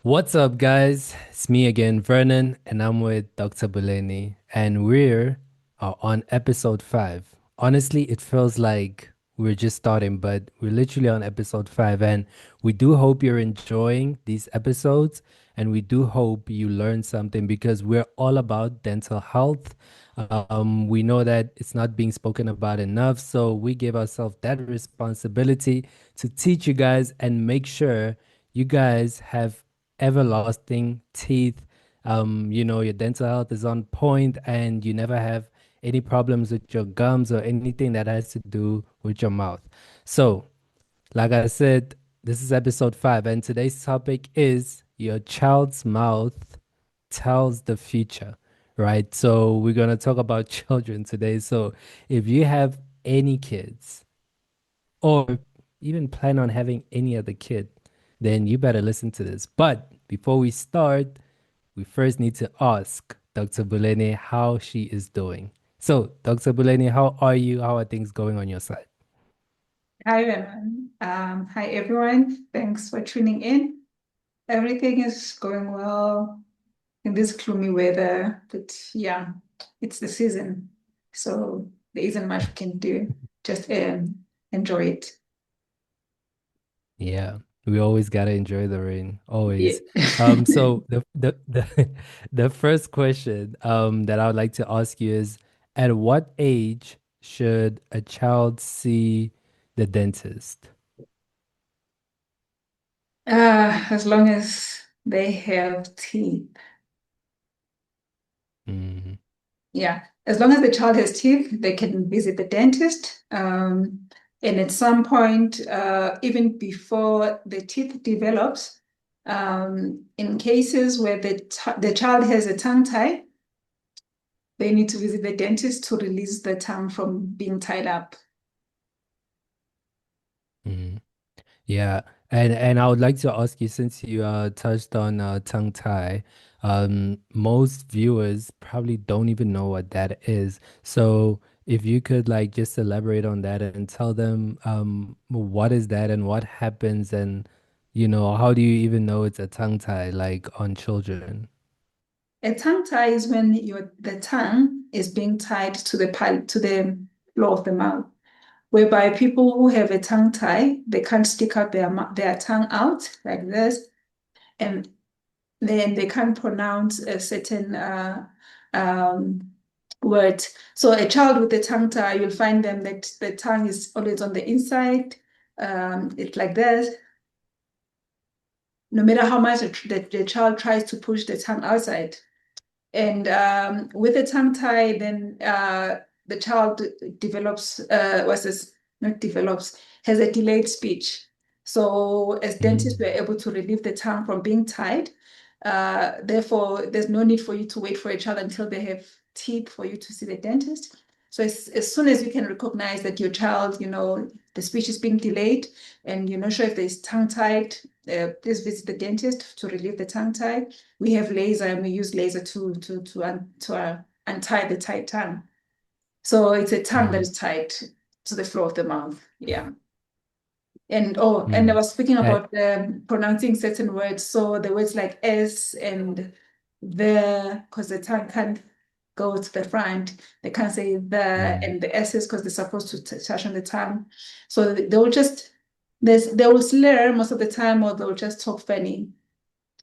What's up, guys? It's me again, Vernon, and I'm with Dr. Buleni, and we're on episode 5. Honestly, it feels like we're just starting, but we're literally on episode 5, and we do hope you're enjoying these episodes, and we do hope you learn something because we're all about dental health. We know that it's not being spoken about enough, so we give ourselves that responsibility to teach you guys and make sure you guys have everlasting teeth. Your dental health is on point and you never have any problems with your gums or anything that has to do with your mouth. So, like I said, this is episode 5, and today's topic is your child's mouth tells the future, right? So, we're going to talk about children today. So, if you have any kids, or even plan on having any other kid, then you better listen to this. But before we start, we first need to ask Dr. Buleni how she is doing. So, Dr. Buleni, how are you? How are things going on your side? Hi, Evan. Hi, everyone. Thanks for tuning in. Everything is going well in this gloomy weather, but yeah, it's the season. So there isn't much we can do. Just enjoy it. Yeah, we always gotta enjoy the rain, Yeah. always. So the the first question that I would like to ask you is, at what age should a child see the dentist? As long as they have teeth. Mm, Yeah, as long as the child has teeth, they can visit the dentist. And at some point, even before the teeth develops, in cases where the child has a tongue tie, they need to visit the dentist to release the tongue from being tied up. mm. Yeah, and I would like to ask you, since you touched on tongue tie, most viewers probably don't even know what that is. So if you could like just elaborate on that and tell them what is that and what happens, and how do you even know it's a tongue tie like on children? A tongue tie is when the tongue is being tied to to the floor of the mouth, whereby people who have a tongue tie, they can't stick out their tongue out like this, and then they can't pronounce a certain um, word. So a child with a tongue tie, you'll find them that the tongue is always on the inside. It's like this. No matter how much the child tries to push the tongue outside. And with a tongue tie, then the child develops, what's this? Not develops, has a delayed speech. So as dentists, we're Mm, able to relieve the tongue from being tied. Therefore, there's no need for you to wait for a child until they have teeth for you to see the dentist. So as soon as you can recognize that your child, the speech is being delayed and you're not sure if there's tongue tied, please visit the dentist to relieve the tongue tie. We have laser and we use laser to untie the tied tongue. So it's a tongue that mm, is tied to the floor of the mouth. Yeah. And I mm. was speaking Eh, about pronouncing certain words. So the words like S and the, because the tongue can't go to the front. They can't say the mm, and the S's because they're supposed to touch on the tongue. So they will just, they will slur most of the time or they'll just talk funny.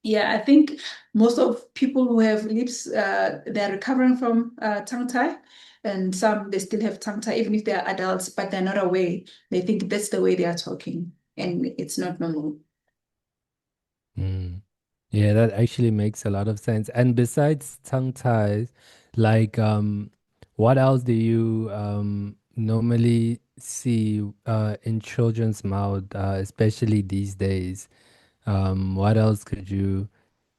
Yeah, I think most of people who have lips, they're recovering from tongue tie, and some they still have tongue tie, even if they're adults, but they're not aware. They think that's the way they are talking, and it's not normal. mm. Yeah, that actually makes a lot of sense. And besides tongue ties, like what else do you normally see in children's mouth, especially these days? What else could you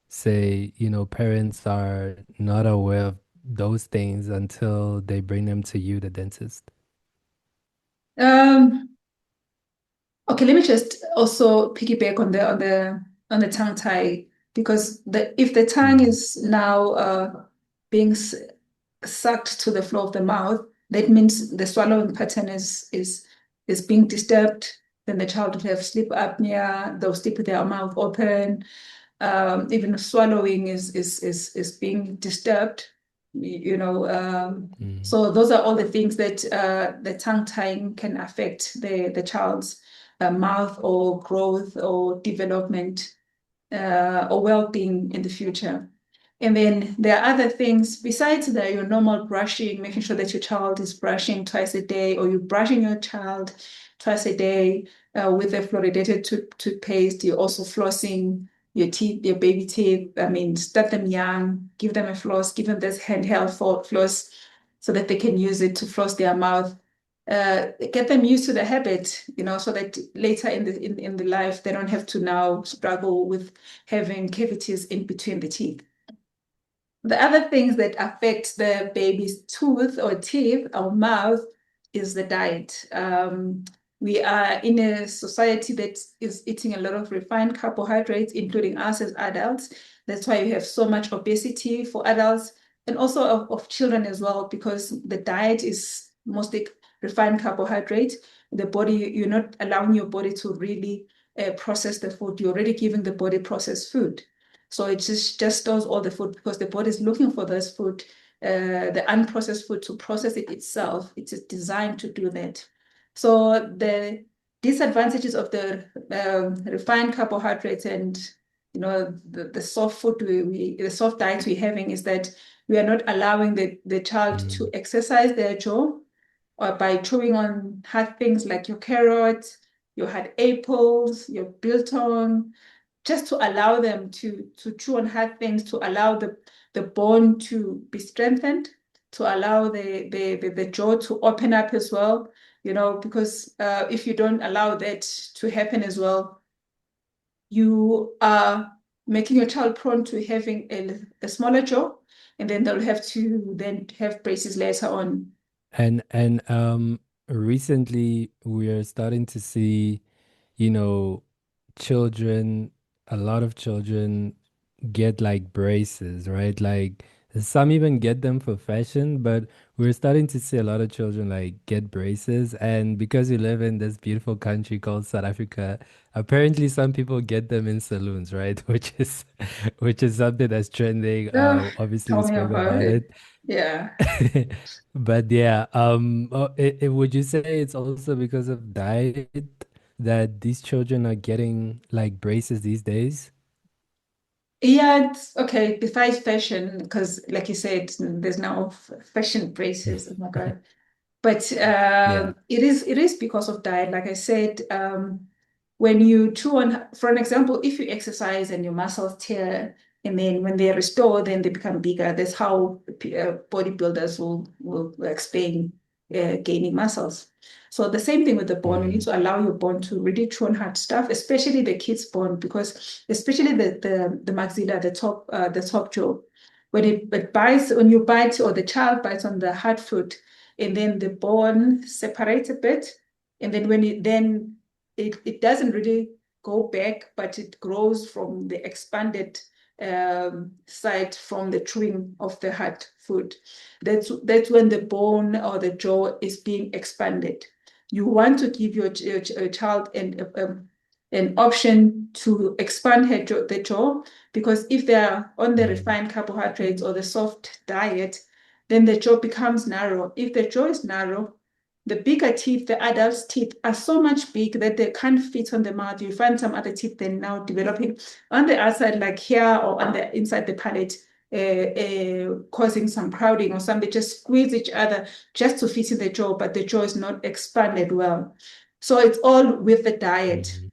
say, parents are not aware of those things until they bring them to you, the dentist? Um, okay, let me just also piggyback on the tongue tie because the if the tongue Mm, is now being sucked to the floor of the mouth, that means the swallowing pattern is being disturbed. Then the child will have sleep apnea, they'll sleep with their mouth open. Even swallowing is being disturbed, you know. Mm. So those are all the things that the tongue tying can affect the child's mouth or growth or development or well-being in the future. And then there are other things besides your normal brushing, making sure that your child is brushing twice a day, or you're brushing your child twice a day with a fluoridated toothpaste. You're also flossing your teeth, your baby teeth. I mean, start them young, give them a floss, give them this handheld floss so that they can use it to floss their mouth. Get them used to the habit, so that later in the life they don't have to now struggle with having cavities in between the teeth. The other things that affect the baby's tooth or teeth or mouth is the diet. We are in a society that is eating a lot of refined carbohydrates, including us as adults. That's why we have so much obesity for adults and also of children as well, because the diet is mostly refined carbohydrate. The body, you're not allowing your body to really process the food. You're already giving the body processed food. So it just stores all the food because the body is looking for this food, the unprocessed food, to process it itself. It is designed to do that. So the disadvantages of the refined carbohydrates and the soft food the soft diet we're having is that we are not allowing the child to Mm. exercise their jaw or by chewing on hard things like your carrots, your hard apples, your biltong, just to allow them to chew on hard things, to allow the bone to be strengthened, to allow the jaw to open up as well, because if you don't allow that to happen as well, you are making your child prone to having a smaller jaw, and then they'll have to then have braces later on. And recently we are starting to see, you know, children, a lot of children get like braces, right? Like some even get them for fashion, but we're starting to see a lot of children like get braces. And because we live in this beautiful country called South Africa, apparently some people get them in saloons, right? Which is something that's trending. Oh, Obviously we tell me spoke about about it. it. Yeah. But yeah, would you say it's also because of diet that these children are getting like braces these days? Yeah, it's okay. Besides fashion, because like you said, there's now fashion braces. Oh my God. But Yeah. it is because of diet. Like I said, when you chew on, for an example, if you exercise and your muscles tear, and then when they are restored, then they become bigger. That's how bodybuilders will explain gaining muscles. So the same thing with the bone. We need Mm. to allow your bone to really chew on hard stuff, especially the kid's bone, because especially the maxilla, the top jaw, when it bites, when you bite or the child bites on the hard food, and then the bone separates a bit, and then when it doesn't really go back, but it grows from the expanded side from the chewing of the hard food. That's when the bone or the jaw is being expanded. You want to give your child an option to expand the jaw, because if they are on the Mm. refined carbohydrates or the soft diet, then the jaw becomes narrow. If the jaw is narrow, the bigger teeth, the adult's teeth, are so much big that they can't fit on the mouth. You find some other teeth then now developing on the outside, like here or on the inside the palate, causing some crowding or something. They just squeeze each other just to fit in the jaw, but the jaw is not expanded well. So it's all with the diet. Mm.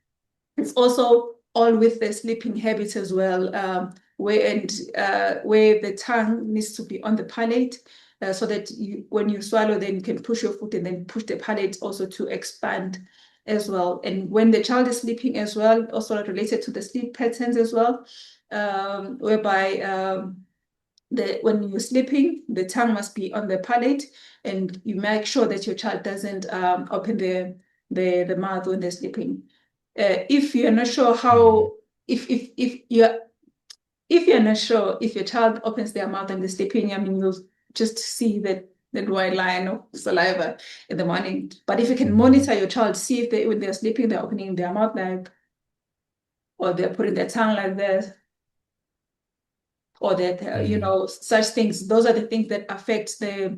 It's also all with the sleeping habits as well, where the tongue needs to be on the palate, so that when you swallow, then you can push your foot and then push the palate also to expand as well. And when the child is sleeping as well, also related to the sleep patterns as well, whereby when you're sleeping, the tongue must be on the palate, and you make sure that your child doesn't open the mouth when they're sleeping. If you're not sure Mm. how, if you're not sure if your child opens their mouth and they're sleeping, I mean, you'll just see that white line of saliva in the morning. But if you can Mm. monitor your child, see if when they're sleeping, they're opening their mouth like, or they're putting their tongue like this. or that Mm, such things. Those are the things that affect the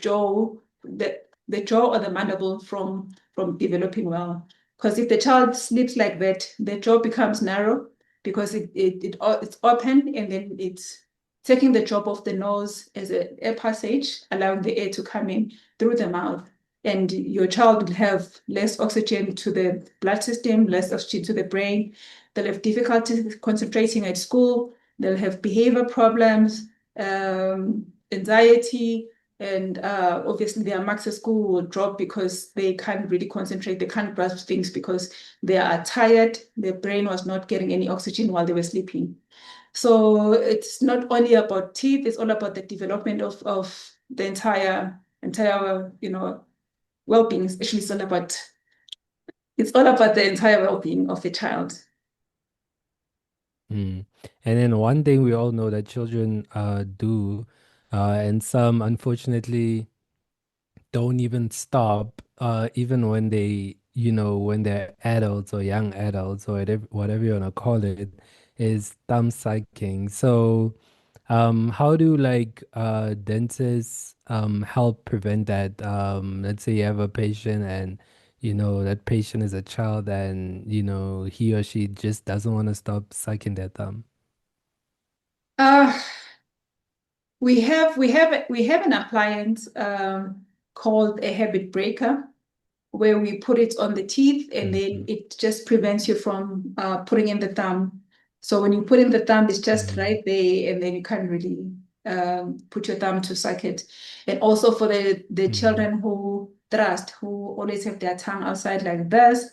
jaw, the jaw or the mandible from developing well. Because if the child sleeps like that, the jaw becomes narrow because it's open, and then it's taking the drop of the nose as an air passage, allowing the air to come in through the mouth. And your child will have less oxygen to the blood system, less oxygen to the brain. They'll have difficulty concentrating at school. They'll have behavior problems, anxiety, and obviously their marks at school will drop because they can't really concentrate. They can't grasp things because they are tired. Their brain was not getting any oxygen while they were sleeping. So it's not only about teeth, it's all about the development of the entire well-being. Actually, it's all about the entire well-being of the child. mm. And then one thing we all know that children do, and some unfortunately don't even stop, even when when they're adults or young adults or whatever you want to call it, is thumb sucking. So, how do like dentists help prevent that? Let's say you have a patient and that patient is a child and he or she just doesn't want to stop sucking their thumb. Uh, we have an appliance called a habit breaker, where we put it on the teeth, and then Mm-hmm. it just prevents you from putting in the thumb. So when you put in the thumb, it's just Mm-hmm. right there, and then you can't really put your thumb to suck it. And also for the Mm-hmm. children who always have their tongue outside like this,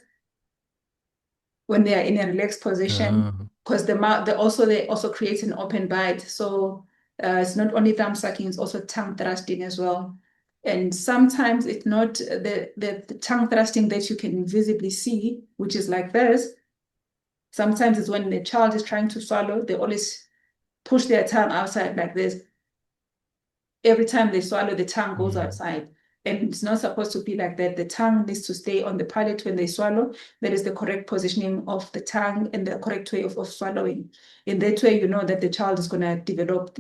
when they are in a relaxed position, Oh. because the mouth they also create an open bite. So it's not only thumb sucking, it's also tongue thrusting as well. And sometimes it's not the tongue thrusting that you can visibly see, which is like this. Sometimes it's when the child is trying to swallow, they always push their tongue outside like this. Every time they swallow, the tongue goes Mm. outside. And it's not supposed to be like that. The tongue needs to stay on the palate when they swallow. That is the correct positioning of the tongue and the correct way of swallowing. In that way, you know that the child is going to develop,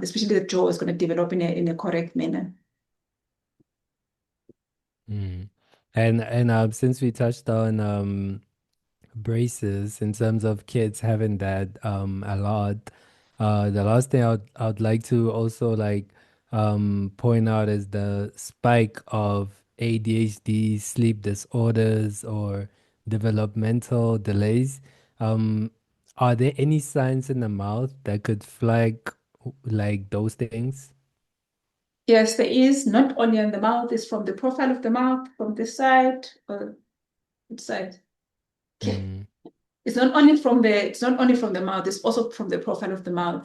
especially the jaw is going to develop in a correct manner. Mm. And since we touched on braces in terms of kids having that a lot. The last thing I would like to also like point out is the spike of ADHD, sleep disorders, or developmental delays. Um, are there any signs in the mouth that could flag like those things? Yes, there is not only on the mouth, it's from the profile of the mouth, from the side, or which side. Okay. Mm, It's not only from the mouth, it's also from the profile of the mouth.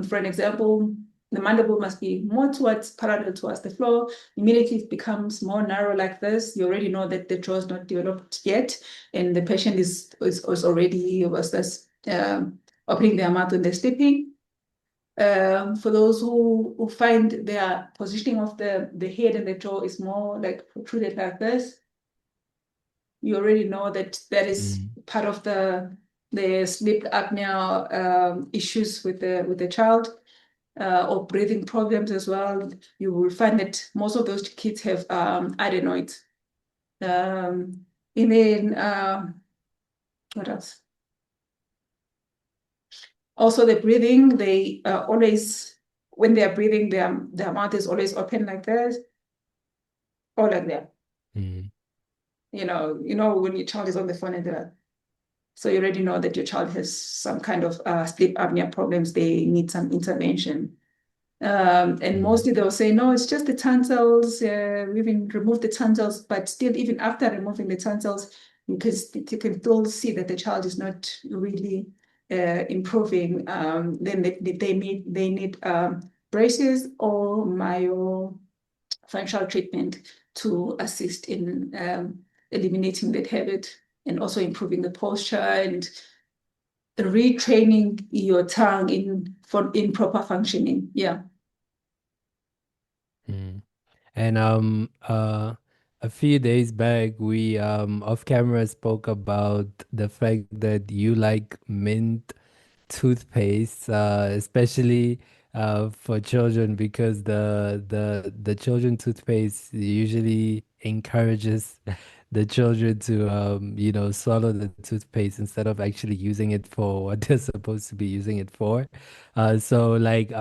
For an example, the mandible must be more towards parallel towards the floor. Immediately it becomes more narrow like this. You already know that the jaw is not developed yet, and the patient is already was this opening their mouth when they're sleeping. For those who find their positioning of the head and the jaw is more like protruded like this, you already know that that is mm, part of the sleep apnea issues with the child, or breathing problems as well. You will find that most of those kids have adenoids. Um, and then what else? Also, the breathing. They always when they are breathing, their mouth is always open like this or like that. mm, When your child is on the phone and they're so you already know that your child has some kind of sleep apnea problems. They need some intervention. And mm, mostly they'll say, no, it's just the tonsils. We even removed the tonsils, but still, even after removing the tonsils, because you can still see that the child is not really improving. Then they need braces or myofacial treatment to assist in eliminating that habit and also improving the posture and retraining your tongue in proper functioning. Yeah. mm. And a few days back we off camera spoke about the fact that you like mint toothpaste, especially for children, because the children toothpaste usually encourages the children to swallow the toothpaste instead of actually using it for what they're supposed to be using it for. So like,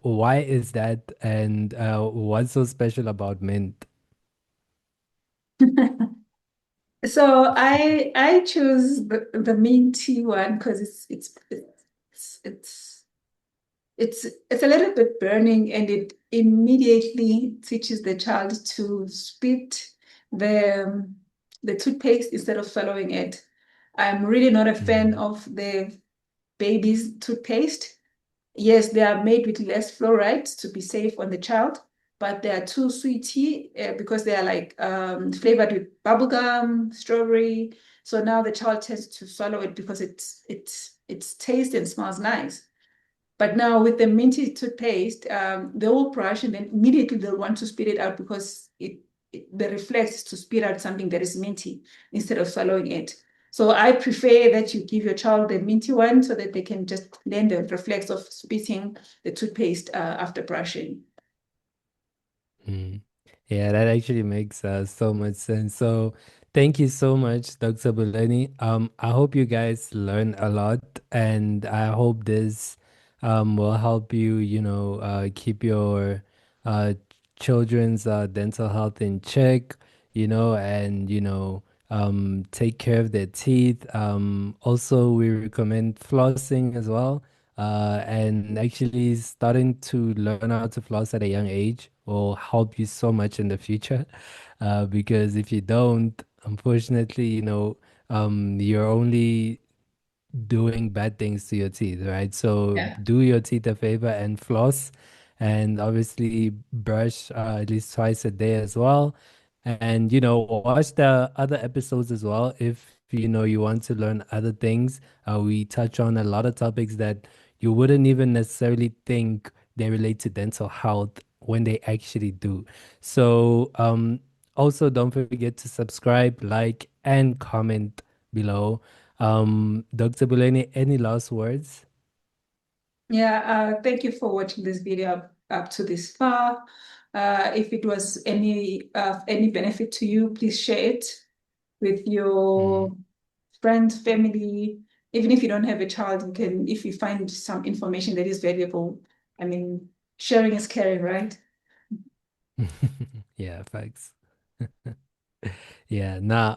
why is that, and what's so special about mint? So I choose the minty one because it's it's a little bit burning and it immediately teaches the child to spit the toothpaste instead of swallowing it. I'm really not a fan Mm, of the baby's toothpaste. Yes, they are made with less fluoride to be safe on the child, but they are too sweety because they are like flavored with bubblegum, strawberry. So now the child tends to swallow it because it's tastes and smells nice. But now with the minty toothpaste, they will brush and then immediately they'll want to spit it out because the reflex is to spit out something that is minty instead of swallowing it. So I prefer that you give your child the minty one so that they can just learn the reflex of spitting the toothpaste after brushing. mm. Yeah, that actually makes so much sense. So, thank you so much, Dr. Buleni. I hope you guys learn a lot, and I hope this will help you, keep your uh, children's dental health in check, and take care of their teeth. Also, we recommend flossing as well. And actually starting to learn how to floss at a young age will help you so much in the future. Because if you don't, unfortunately, you're only doing bad things to your teeth, right? So Yeah. do your teeth a favor and floss, and obviously brush at least twice a day as well. And watch the other episodes as well if you want to learn other things. We touch on a lot of topics that you wouldn't even necessarily think they relate to dental health when they actually do. So also don't forget to subscribe, like, and comment below. Dr. Buleni, any last words? Yeah, thank you for watching this video up to this far. If it was any benefit to you, please share it with Mm. your friends, family. Even if you don't have a child, you can, if you find some information that is valuable, I mean, sharing is caring, right? Yeah, thanks. Yeah, nah,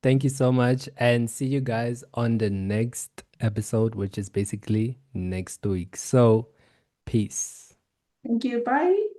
thank you so much and see you guys on the next episode, which is basically next week. So, peace. Thank you. Bye.